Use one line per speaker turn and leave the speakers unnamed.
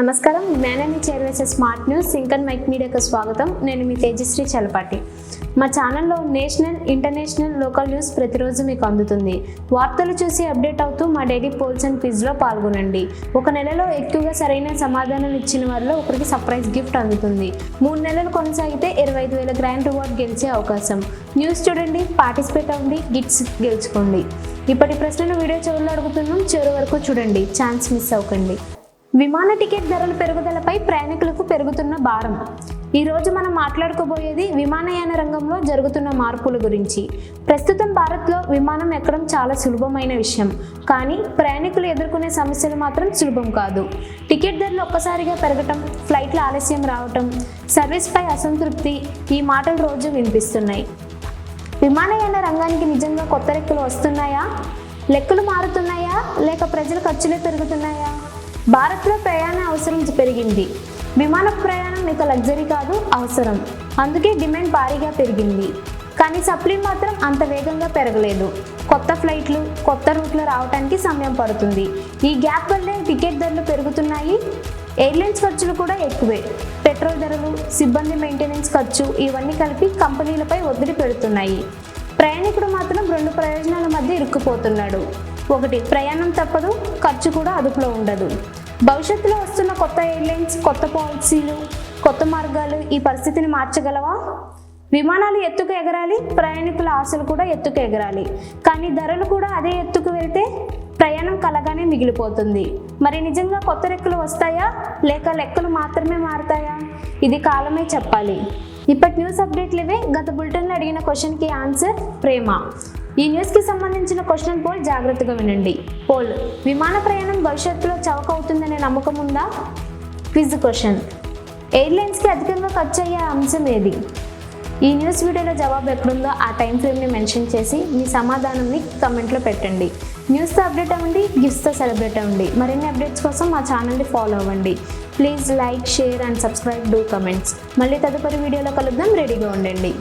నమస్కారం, జ్ఞానాన్ని చేరవేసే smart news sync and mic మీడియాకు స్వాగతం. నేను మీ తేజశ్రీ చలపాటి. మా ఛానల్లో నేషనల్, ఇంటర్నేషనల్, లోకల్ న్యూస్ ప్రతిరోజు మీకు అందుతుంది. వార్తలు చూసి అప్డేట్ అవుతూ మా డైలీ పోల్స్ అండ్ క్విజ్లో పాల్గొనండి. ఒక నెలలో ఎక్కువగా సరైన సమాధానం ఇచ్చిన వారిలో ఒకరికి సర్ప్రైజ్ గిఫ్ట్ అందుతుంది. 3 నెలలు కొనసాగితే 25,000 గ్రాండ్ రివార్డ్ గెలిచే అవకాశం. న్యూస్ చూడండి, పార్టిసిపేట్ అవ్వండి, గిఫ్ట్స్ గెలుచుకోండి. ఇప్పటి ప్రశ్నను వీడియో చివరిలో అడుగుతున్నాం, చివరి వరకు చూడండి, ఛాన్స్ మిస్ అవ్వకండి. విమాన టికెట్ ధరల పెరుగుదలపై ప్రయాణికులకు పెరుగుతున్న భారం. ఈరోజు మనం మాట్లాడుకోబోయేది విమానయాన రంగంలో జరుగుతున్న మార్పుల గురించి. ప్రస్తుతం భారత్లో విమానం ఎక్కడం చాలా సులభమైన విషయం, కానీ ప్రయాణికులు ఎదుర్కొనే సమస్యలు మాత్రం సులభం కాదు. టికెట్ ధరలు ఒక్కసారిగా పెరగటం, ఫ్లైట్ల ఆలస్యం రావటం, సర్వీస్పై అసంతృప్తి, ఈ మాటలు రోజు వినిపిస్తున్నాయి. విమానయాన రంగానికి నిజంగా కొత్త లెక్కలు వస్తున్నాయా? లెక్కలు మారుతున్నాయా, లేక ప్రజల ఖర్చులే పెరుగుతున్నాయా? భారత్లో ప్రయాణ అవసరం పెరిగింది. విమాన ప్రయాణం ఇక లగ్జరీ కాదు, అవసరం. అందుకే డిమాండ్ భారీగా పెరిగింది. కానీ సప్లై మాత్రం అంత వేగంగా పెరగలేదు. కొత్త ఫ్లైట్లు, కొత్త రూట్లు రావడానికి సమయం పడుతుంది. ఈ గ్యాప్ వల్లే టికెట్ ధరలు పెరుగుతున్నాయి. ఎయిర్లైన్స్ ఖర్చులు కూడా ఎక్కువే. పెట్రోల్ ధరలు, సిబ్బంది మెయింటెనెన్స్ ఖర్చు, ఇవన్నీ కలిపి కంపెనీలపై ఒత్తిడి పెడుతున్నాయి. ప్రయాణికుడు మాత్రం 2 ప్రయోజనాల మధ్య ఇరుక్కుపోతున్నాడు. ఒకటి, ప్రయాణం తప్పదు, ఖర్చు కూడా అదుపులో ఉండదు. భవిష్యత్తులో వస్తున్న కొత్త ఎయిర్లైన్స్, కొత్త పాలసీలు, కొత్త మార్గాలు ఈ పరిస్థితిని మార్చగలవా? విమానాలు ఎత్తుకు ఎగరాలి, ప్రయాణికుల ఆశలు కూడా ఎత్తుకు ఎగరాలి. కానీ ధరలు కూడా అదే ఎత్తుకు వెళ్తే ప్రయాణం కలగానే మిగిలిపోతుంది. మరి నిజంగా కొత్త లెక్కలు వస్తాయా, లేక లెక్కలు మాత్రమే మారుతాయా? ఇది కాలమే చెప్పాలి. ఇప్పటి న్యూస్ అప్డేట్లు ఇవే. గత బులెటిన్లో అడిగిన క్వశ్చన్కి ఆన్సర్ ప్రేమ. ఈ న్యూస్కి సంబంధించిన క్వశ్చన్ పోల్ జాగ్రత్తగా వినండి. పోల్: విమాన ప్రయాణం భవిష్యత్తులో చౌక అవుతుందనే నమ్మకం ఉందా? క్విజ్ క్వశ్చన్: ఎయిర్లైన్స్కి అధికంగా ఖర్చు అయ్యే అంశం ఏది? ఈ న్యూస్ వీడియోలో జవాబు ఎక్కడుందో ఆ టైం ఫ్రేమ్ని మెన్షన్ చేసి మీ సమాధానాన్ని కమెంట్లో పెట్టండి. న్యూస్తో అప్డేట్ అవ్వండి, గిఫ్ట్స్తో సెలబ్రేట్ అవ్వండి. మరిన్ని అప్డేట్స్ కోసం మా ఛానల్ని ఫాలో అవ్వండి. Please like, share and subscribe, do comments. మళ్ళీ తదుపరి వీడియోలో కలుద్దాం, రెడీగా ఉండండి.